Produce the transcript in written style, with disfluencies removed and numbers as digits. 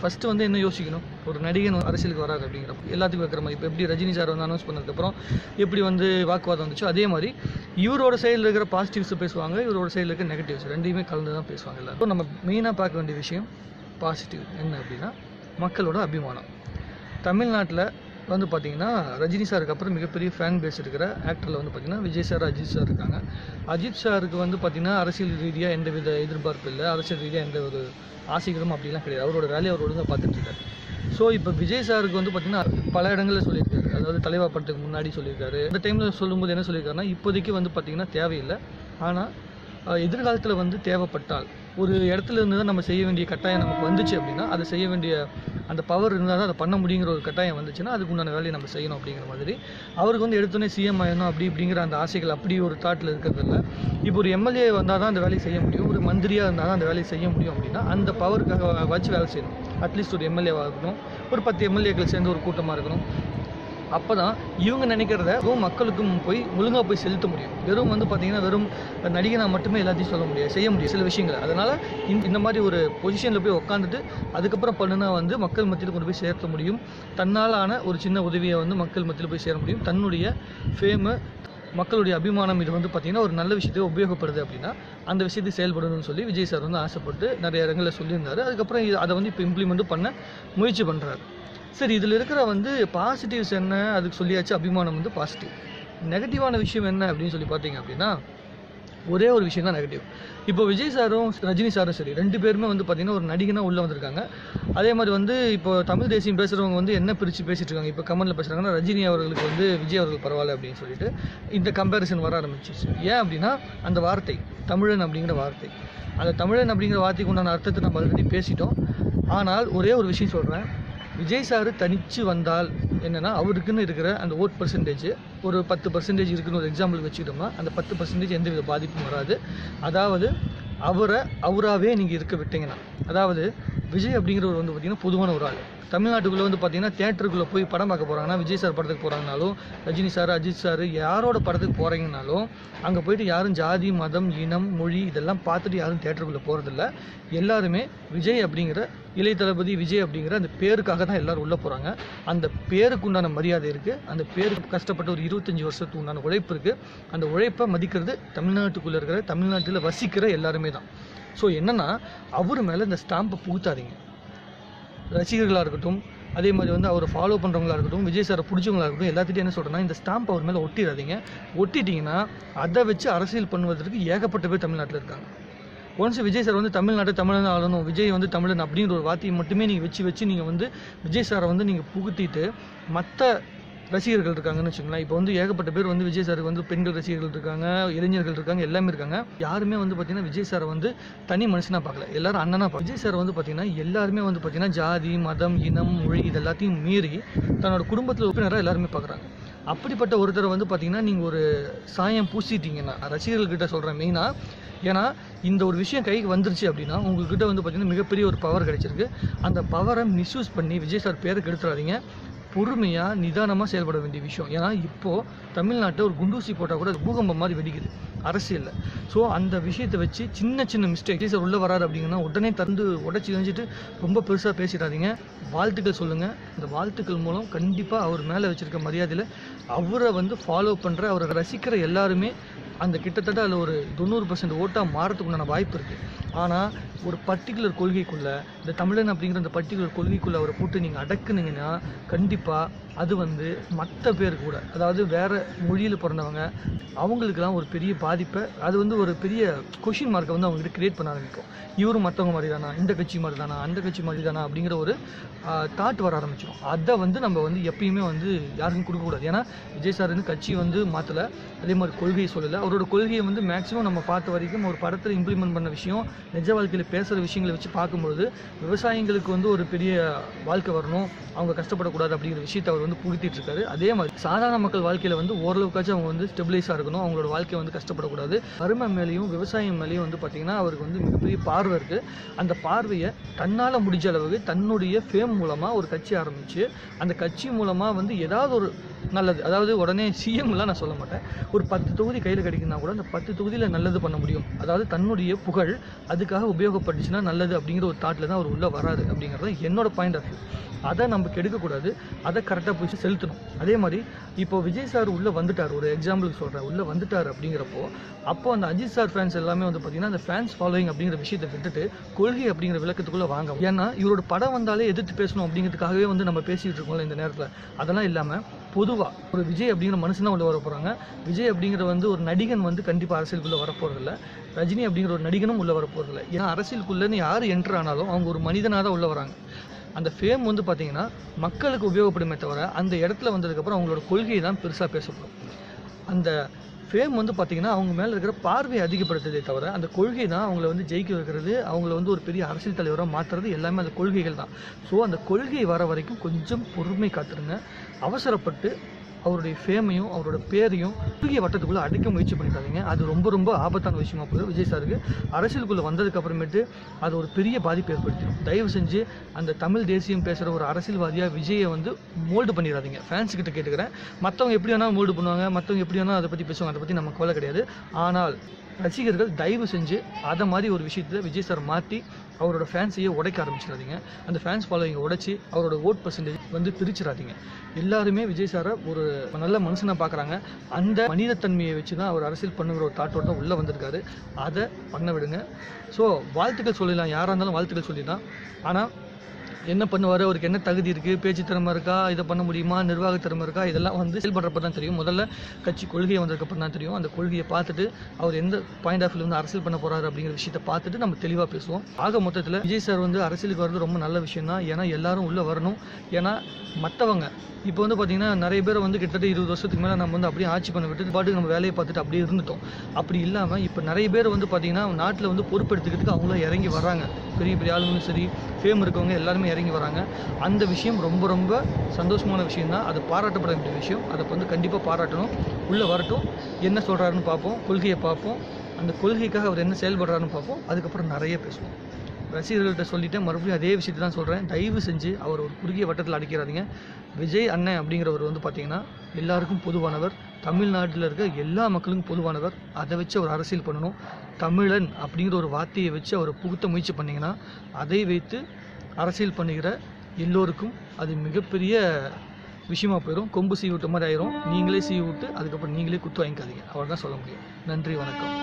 First வந்து என்ன யோசிக்கணும், ஒரு நடிகன் அரசியலுக்கு வராது அப்படிங்கிறப்ப எல்லாத்துக்கும் வைக்கிற மாதிரி இப்போ எப்படி ரஜினி சார் வந்து அனௌன்ஸ் பண்ணதுக்கப்புறம் எப்படி வந்து வாக்குவாதம் வந்துச்சோ அதே மாதிரி இவரோட சைடில் இருக்கிற பாசிட்டிவ்ஸை பேசுவாங்க, இவரோட சைடில் இருக்கிற நெகட்டிவ்ஸ் ரெண்டையுமே கலந்து தான் பேசுவாங்க எல்லாரும். ஸோ நம்ம மெயினாக பார்க்க வேண்டிய விஷயம் பாசிட்டிவ் என்ன அப்படின்னா மக்களோட அபிமானம். தமிழ்நாட்டில் வந்து பார்த்திங்கன்னா ரஜினி சாருக்கு அப்புறம் மிகப்பெரிய ஃபேன் பேஸ் இருக்கிற ஆக்டரில் வந்து பார்த்திங்கன்னா விஜய் சார், அஜித் சார் இருக்காங்க. அஜித் சாருக்கு வந்து பார்த்திங்கன்னா அரசியல் ரீதியாக எந்த வித எதிர்பார்ப்பு இல்லை, அரசியல் ரீதியாக எந்த ஒரு ஆசைகளும் அப்படிலாம் கிடையாது. அவரோட வேலையை அவர் ஒழுங்காக பார்த்துட்ருக்காரு. ஸோ இப்போ விஜய் சாருக்கு வந்து பார்த்திங்கன்னா பல இடங்களில் சொல்லியிருக்காரு, அதாவது தலைவா படத்துக்கு முன்னாடி சொல்லியிருக்காரு. அந்த டைமில் சொல்லும்போது என்ன சொல்லியிருக்காருன்னா, இப்போதைக்கு வந்து பார்த்திங்கன்னா தேவையில்லை, ஆனால் எதிர்காலத்தில் வந்து தேவைப்பட்டால் ஒரு இடத்துல இருந்து தான் நம்ம செய்ய வேண்டிய கட்டாயம் நமக்கு வந்துச்சு அப்படின்னா அதை செய்ய வேண்டிய அந்த பவர் இருந்தால் தான் அதை பண்ண முடியுங்கிற ஒரு கட்டாயம் வந்துச்சுன்னா அதுக்கு உண்டான வேலையை நம்ம செய்யணும் அப்படிங்கிற மாதிரி. அவருக்கு வந்து எடுத்தோடனே சிஎம் ஆகணும் அப்படிங்கிற அந்த ஆசைகள் அப்படி ஒரு தாட்டில் இருக்கிறதில்ல. இப்போ ஒரு எம்எல்ஏ வந்தால் தான் அந்த வேலையை செய்ய முடியும், ஒரு மந்திரியாக இருந்தால் தான் அந்த வேலையை செய்ய முடியும் அப்படின்னா அந்த பவருக்காக வச்சு வேலை செய்யணும். அட்லீஸ்ட் ஒரு எம்எல்ஏவாக இருக்கணும், ஒரு 10 எம்எல்ஏக்கள் சேர்ந்து ஒரு கூட்டமாக இருக்கணும். அப்போ தான் இவங்க நினைக்கிறத மக்களுக்கும் போய் ஒழுங்காக போய் செலுத்த முடியும். வெறும் வந்து பார்த்திங்கன்னா வெறும் நடிகனாக மட்டுமே எல்லாத்தையும் சொல்ல முடியாது, செய்ய முடியும் சில விஷயங்களை. அதனால் இந்த மாதிரி ஒரு பொசிஷனில் போய் உட்காந்துட்டு அதுக்கப்புறம் பண்ணுனா வந்து மக்கள் மத்தியில் கொண்டு போய் சேர்த்த முடியும். தன்னாலான ஒரு சின்ன உதவியை வந்து மக்கள் மத்தியில் போய் சேர முடியும். தன்னுடைய ஃபேமு, மக்களுடைய அபிமானம் இது வந்து பார்த்திங்கன்னா ஒரு நல்ல விஷயத்தை உபயோகப்படுது அப்படின்னா அந்த விஷயத்தை செயல்படணும்னு சொல்லி விஜய் சார் வந்து ஆசைப்பட்டு நிறைய இடங்களில் சொல்லியிருந்தார். அதுக்கப்புறம் அதை வந்து இப்போ இம்ப்ளிமெண்ட்டும் பண்ண முயற்சி பண்ணுறாரு. சரி, இதில் இருக்கிற வந்து பாசிட்டிவ்ஸ் என்ன, அதுக்கு சொல்லியாச்சு, அபிமானம் வந்து பாசிட்டிவ். நெகட்டிவான விஷயம் என்ன அப்படின்னு சொல்லி பார்த்தீங்க அப்படின்னா ஒரே ஒரு விஷயம் தான் நெகட்டிவ். இப்போ விஜய் சாரும் ரஜினி சாரும் சரி, ரெண்டு பேருமே வந்து பார்த்திங்கன்னா ஒரு நடிகனாக உள்ளே வந்திருக்காங்க. அதே மாதிரி வந்து இப்போ தமிழ் தேசியம் பேசுகிறவங்க வந்து என்ன பிரித்து பேசிகிட்டு இருக்காங்க, இப்போ கமெண்ட்டில் பேசுகிறாங்கன்னா ரஜினி அவர்களுக்கு வந்து விஜய் அவர்கள் பரவாயில்ல அப்படின்னு சொல்லிட்டு இந்த கம்பேரிசன் வர ஆரம்பிச்சிச்சு. ஏன் அப்படின்னா அந்த வார்த்தை தமிழன் அப்படிங்கிற வார்த்தை, அந்த தமிழன் அப்படிங்கிற வார்த்தைக்கு உண்டான அர்த்தத்தை நம்ம ஆல்ரெடி பேசிட்டோம். ஆனால் ஒரே ஒரு விஷயம் சொல்கிறேன், விஜய் சார் தனித்து வந்தால் என்னென்னா அவருக்குன்னு இருக்கிற அந்த ஓட் பர்சன்டேஜ் ஒரு 10% இருக்குன்னு ஒரு எக்ஸாம்பிள் வச்சுக்கிட்டோம்னா அந்த 10% எந்தவித பாதிப்பும் வராது. அதாவது அவராகவே நீங்கள் இருக்க விட்டீங்கன்னா, அதாவது விஜய் அப்படிங்கிறவர் வந்து பார்த்திங்கன்னா பொதுவான ஒரு ஆள். தமிழ்நாட்டுக்குள்ளே வந்து பார்த்திங்கன்னா தியேட்டருக்குள்ளே போய் படம் பார்க்க போகிறாங்கன்னா, விஜய் சார் படத்துக்கு போகிறாங்கனாலும், ரஜினி சார், அஜித் சார் யாரோட படத்துக்கு போகிறீங்கனாலும் அங்கே போயிட்டு யாரும் ஜாதி, மதம், இனம், மொழி இதெல்லாம் பார்த்துட்டு யாரும் தியேட்டருக்குள்ளே போகிறதில்ல. எல்லாருமே விஜய் அப்படிங்கிற இளைய தளபதி விஜய் அப்படிங்கிற அந்த பேருக்காக தான் எல்லோரும் உள்ளே போகிறாங்க. அந்த பேருக்கு உண்டான மரியாதை இருக்குது, அந்த பேருக்கு கஷ்டப்பட்ட ஒரு 25 வருஷத்துக்கு உண்டான உழைப்பு இருக்குது. அந்த உழைப்பை மதிக்கிறது தமிழ்நாட்டுக்குள்ளே இருக்கிற, தமிழ்நாட்டில் வசிக்கிற எல்லாருமே தான். ஸோ என்னென்னா அவர் மேலே இந்த ஸ்டாம்பை புகுத்தாதீங்க. ரசிகர்களாக இருக்கட்டும், அதே மாதிரி வந்து அவரை ஃபாலோ பண்ணுறவங்களா இருக்கட்டும், விஜய் சாரை பிடிச்சவங்களா இருக்கட்டும், எல்லாத்திட்டையும் என்ன சொல்கிறேன்னா இந்த ஸ்டாம்ப் அவர் மேலே ஒட்டிடாதீங்க. ஒட்டிட்டிங்கன்னா அதை வச்சு அரசியல் பண்ணுவதற்கு ஏகப்பட்ட பேர் தமிழ்நாட்டில் இருக்காங்க. ஒன்ஸ் விஜய் சார் வந்து தமிழ்நாட்டை தமிழன் ஆளணும், விஜய் வந்து தமிழன் அப்படிங்கிற ஒரு வார்த்தையை மட்டுமே நீங்கள் வச்சு நீங்கள் வந்து விஜய் சாரை வந்து நீங்கள் புகுத்திட்டு மற்ற ரசிகர்கள் இருக்காங்கன்னு வச்சுங்களேன். இப்போ வந்து ஏகப்பட்ட பேர் வந்து விஜய் சாருக்கு வந்து பெண்கள் ரசிகர்கள் இருக்காங்க, இளைஞர்கள் இருக்காங்க, எல்லாமே இருக்காங்க. யாருமே வந்து பார்த்திங்கன்னா விஜய் சாரை வந்து தனி மனுஷனாக பார்க்கல, எல்லாரும் அண்ணனாக பார்க்கல. விஜய் சார் வந்து பார்த்திங்கன்னா எல்லாருமே வந்து பார்த்திங்கன்னா ஜாதி, மதம், இனம், மொழி இது எல்லாத்தையும் மீறி தன்னோட குடும்பத்தில் உறுப்பினராக எல்லாருமே பார்க்குறாங்க. அப்படிப்பட்ட ஒருத்தரை வந்து பார்த்திங்கன்னா நீங்கள் ஒரு சாயம் பூசிட்டீங்கன்னா, ரசிகர்கள்கிட்ட சொல்கிறேன் மெயினாக, ஏன்னா இந்த ஒரு விஷயம் கைக்கு வந்துருச்சு அப்படின்னா உங்கள்கிட்ட வந்து பார்த்திங்கன்னா மிகப்பெரிய ஒரு பவர் கிடைச்சிருக்கு. அந்த பவரை மிஸ்யூஸ் பண்ணி விஜய் சார் பேரை கெடுத்துறாதீங்க. பொறுமையாக நிதானமாக செயல்பட வேண்டிய விஷயம். ஏன்னா இப்போது தமிழ்நாட்டை ஒரு குண்டூசி போட்டால் கூட பூகம்பம் மாதிரி வெடிக்குது அரசியலில். ஸோ அந்த விஷயத்தை வச்சு சின்ன மிஸ்டேக் சார் உள்ளே வராரு அப்படிங்கன்னா உடனே உடச்சி தெரிஞ்சுட்டு ரொம்ப பெருசாக பேசிடாதீங்க. வாழ்த்துக்கள் சொல்லுங்கள். இந்த வாழ்த்துக்கள் மூலம் கண்டிப்பாக அவர் மேலே வச்சுருக்க மரியாதையில் அவரை வந்து ஃபாலோ பண்ணுற, அவரை ரசிக்கிற எல்லாருமே அந்த கிட்டத்தட்ட அதில் ஒரு 90% ஓட்டாக மாறத்துக்கு உண்டான வாய்ப்பு இருக்குது. ஆனால் ஒரு பர்டிகுலர் கொள்கைக்குள்ளே, இந்த தமிழன் அப்படிங்கிற அந்த பர்டிகுலர் கொள்கைக்குள்ளே அவரை போட்டு நீங்கள் அடக்குனீங்கன்னா கண்டிப்பாக அது வந்து மற்ற பேர் கூட, அதாவது வேறு மொழியில் பிறந்தவங்க அவங்களுக்கெல்லாம் ஒரு பெரிய பாதிப்பை, அது வந்து ஒரு பெரிய கொஷின் மார்க்கை வந்து அவங்ககிட்ட கிரியேட் பண்ண ஆரம்பிக்கும். இவரும் மற்றவங்க மாதிரி தானா, இந்த கட்சி மாதிரி தானா, அந்த கட்சி மாதிரி தானா அப்படிங்கிற ஒரு தாட் வர ஆரம்பிச்சிடும். அதை வந்து நம்ம வந்து எப்பயுமே வந்து யாருக்கும் கொடுக்கக்கூடாது. ஏன்னா விஜய் சார் வந்து கட்சி வந்து மாற்றலை, அதே மாதிரி கொள்கையை சொல்லலை. அவரோட கொள்கையை வந்து மேக்ஸிமம் நம்ம பார்த்த வரைக்கும் ஒரு படத்தில் இம்ப்ளிமெண்ட் பண்ண விஷயம், நிஜ வாழ்க்கையில் பேசுகிற விஷயங்களை வச்சு பார்க்கும்பொழுது விவசாயிங்களுக்கு வந்து ஒரு பெரிய வாழ்க்கை வரணும், அவங்க கஷ்டப்படக்கூடாது அப்படிங்கிற விஷயத்தை அவர் வந்து புகுத்திட்டு இருக்காரு. அதே மாதிரி சாதாரண மக்கள் வாழ்க்கையில் வந்து ஓரளவுக்காச்சும் அவங்க வந்து ஸ்டெபிலைஸாக இருக்கணும், அவங்களோட வாழ்க்கையை வந்து கஷ்டப்படக்கூடாது. வறுமை மேலேயும் விவசாயம் மேலேயும் வந்து பார்த்திங்கன்னா அவருக்கு வந்து மிகப்பெரிய பார்வை இருக்குது. அந்த பார்வையை தன்னால் முடிஞ்ச அளவுக்கு தன்னுடைய ஃபேம் மூலமாக ஒரு கட்சி ஆரம்பித்து அந்த கட்சி மூலமாக வந்து ஏதாவது ஒரு நல்லது, அதாவது உடனே சிஎம்லாம் நான் சொல்ல மாட்டேன், ஒரு 10 தொகுதி கையில் கிடைக்குன்னா கூட அந்த 10 தொகுதியில் நல்லது பண்ண முடியும், அதாவது தன்னுடைய புகழ் அதுக்காக உபயோகப்பட்டுச்சுன்னா நல்லது அப்படிங்கிற ஒரு தாட்டில் தான் அவர் உள்ளே வராது அப்படிங்கிறது என்னோட பாயிண்ட் ஆஃப் வியூ. அதை நம்ம கெடுக்கக்கூடாது, அதை கரெக்டாக போய் செலுத்தணும். அதே மாதிரி இப்போ விஜய் சார் உள்ளே வந்துட்டார், ஒரு எக்ஸாம்பிளுக்கு சொல்கிறேன், உள்ளே வந்துட்டார் அப்படிங்கிறப்போ அப்போ அந்த அஜித் சார் ஃபேன்ஸ் எல்லாமே வந்து பார்த்திங்கன்னா அந்த ஃபேன்ஸ் ஃபாலோயிங் அப்படிங்கிற விஷயத்தை விட்டுட்டு கொள்கை அப்படிங்கிற விளக்கத்துக்குள்ளே வாங்க. ஏன்னா இவரோட படம் வந்தாலே எதிர்த்து பேசணும் அப்படிங்கிறதுக்காகவே வந்து நம்ம பேசிகிட்டு இருக்கோம்ல இந்த நேரத்தில். அதெல்லாம் இல்லாமல் பொதுவாக ஒரு விஜய் அப்படிங்கிற மனுஷன் தான் உள்ள வர போகிறாங்க. விஜய் அப்படிங்கிற வந்து ஒரு நடிகன் வந்து கண்டிப்பாக அரசியலுக்குள்ளே வரப்போகிறதில்ல. ரஜினி அப்படிங்கிற ஒரு நடிகனும் உள்ளே வரப்போகிறதில்ல. ஏன்னா அரசியலுக்குள்ளேன்னு யார் என்ட்ரு ஆனாலும் அவங்க ஒரு மனிதனாக தான் உள்ளே வராங்க. அந்த ஃபேம் வந்து பார்த்திங்கன்னா மக்களுக்கு உபயோகப்படுமே தவிர அந்த இடத்துல வந்ததுக்கப்புறம் அவங்களோட கொள்கையை தான் பெருசாக பேசப்படும். அந்த ஃபேம் வந்து பார்த்திங்கன்னா அவங்க மேலே இருக்கிற பார்வையை அதிகப்படுத்துதே தவிர அந்த கொள்கை தான் அவங்கள வந்து ஜெயிக்க வைக்கிறது, அவங்கள வந்து ஒரு பெரிய அரசியல் தலைவராக மாற்றுறது எல்லாமே அந்த கொள்கைகள் தான். ஸோ அந்த கொள்கை வர வரைக்கும் கொஞ்சம் பொறுமை காத்துருங்க. அவசரப்பட்டு அவருடைய ஃபேமையும் அவரோட பேரையும் குறுகிய வட்டத்துக்குள்ளே அடிக்க முயற்சி பண்ணிட்டாதீங்க. அது ரொம்ப ரொம்ப ஆபத்தான விஷயமா போகுது. விஜய் சாருக்கு அரசியலுக்குள்ளே வந்ததுக்கு அப்புறமேட்டு அது ஒரு பெரிய பாதிப்பு ஏற்படுத்திடும். தயவு செஞ்சு அந்த தமிழ் தேசியம் பேசுகிற ஒரு அரசியல்வாதியாக விஜயை வந்து மோல்டு பண்ணிடாதீங்க. ஃபேன்ஸ் கிட்ட கேட்டுக்கிறேன், மற்றவங்க எப்படி வேணால் மோல்டு பண்ணுவாங்க, மற்றவங்க எப்படி வேணால் அதை பற்றி பேசுவாங்க, அதை பற்றி நம்ம கவலை கிடையாது. ஆனால் ரசிகர்கள் தயவு செஞ்சு அதை மாதிரி ஒரு விஷயத்தில் விஜய் சார் மாற்றி அவரோட ஃபேன்ஸையே உடைக்க ஆரம்பிச்சிடாதீங்க. அந்த ஃபேன்ஸ் ஃபாலோவிங்கை உடைச்சி அவரோட ஓட் பர்சன்டேஜ் வந்து பிரிச்சிடாதீங்க. எல்லாருமே விஜய் சாரை ஒரு நல்ல மனுஷனாக பார்க்குறாங்க. அந்த மனிதத்தன்மையை வச்சு தான் அவர் அரசியல் பண்ணுங்கிற ஒரு தாட்டோடு தான் உள்ளே வந்திருக்காரு. அதை பண்ண விடுங்க. ஸோ வாழ்த்துக்கள் சொல்லிடலாம், யாராக இருந்தாலும் வாழ்த்துக்கள் சொல்லிடலாம். ஆனால் என்ன பண்ணுவார், அவருக்கு என்ன தகுதி இருக்குது, பேச்சு திறமை இருக்கா, இதை பண்ண முடியுமா, நிர்வாக திறமை இருக்கா, இதெல்லாம் வந்து செயல்படுறப்ப தான் தெரியும். முதல்ல கட்சி கொள்கையை வந்ததுக்கப்புறம் தான் தெரியும். அந்த கொள்கையை பார்த்துட்டு அவர் எந்த பாயிண்ட் ஆஃப் வியூ வந்து அரசியல் பண்ண போகிறாரு அப்படிங்கிற விஷயத்தை பார்த்துட்டு நம்ம தெளிவாக பேசுவோம். ஆக மொத்தத்தில் விஜய் சார் வந்து அரசியலுக்கு வர்றது ரொம்ப நல்ல விஷயம் தான். ஏன்னா எல்லாரும் உள்ளே வரணும். ஏன்னா மற்றவங்க இப்போ வந்து பார்த்திங்கன்னா நிறைய பேர் வந்து கிட்டத்தட்ட 20 வருஷத்துக்கு மேலே நம்ம வந்து அப்படியே ஆட்சி பண்ண விட்டு பாட்டுக்கு நம்ம வேலையை பார்த்துட்டு அப்படியே இருந்துட்டோம். அப்படி இல்லாமல் இப்போ நிறைய பேர் வந்து பார்த்திங்கன்னா நாட்டில் வந்து பொறுப்பெடுத்துக்கிறதுக்கு அவங்களும் இறங்கி வராங்க. பெரிய பெரிய ஆளுங்களும் சரி, ஃபேம் இருக்கவங்க எல்லாருமே இறங்கி வராங்க. அந்த விஷயம் ரொம்ப ரொம்ப சந்தோஷமான விஷயம் தான். அது பாராட்டப்பட வேண்டிய விஷயம். அதை வந்து கண்டிப்பாக பாராட்டணும். உள்ளே வரட்டும், என்ன சொல்கிறாருன்னு பார்ப்போம், கொள்கையை பார்ப்போம், அந்த கொள்கைக்காக அவர் என்ன செயல்படுறாருன்னு பார்ப்போம். அதுக்கப்புறம் நிறைய பேசுவோம். ரசிகர்கள்ட்ட சொல்லிவிட்டேன், மறுபடியும் அதே விஷயத்தை தான் சொல்கிறேன். தயவு செஞ்சு அவர் ஒரு குறுகிய வட்டத்தில் அடிக்கிறாதீங்க. விஜய் அண்ணன் அப்படிங்கிறவர் வந்து பார்த்திங்கன்னா எல்லாருக்கும் பொதுவானவர், தமிழ்நாட்டில் இருக்க எல்லா மக்களுக்கும் பொதுவானவர். அதை வச்சு அவர் அரசியல் பண்ணணும். தமிழன் அப்படிங்கிற ஒரு வார்த்தையை வச்சு அவர் புகுத்த முயற்சி பண்ணிங்கன்னா அதை வைத்து அரசியல் பண்ணுகிற எல்லோருக்கும் அது மிகப்பெரிய விஷயமா போயிடும். கொம்பு சீவி விட்ட மாதிரி ஆயிரும். நீங்களே சீவி விட்டு அதுக்கப்புறம் நீங்களே குத்து வாங்கிக்காதீங்க. அவ்வளோ தான் சொல்ல முடியும். நன்றி, வணக்கம்.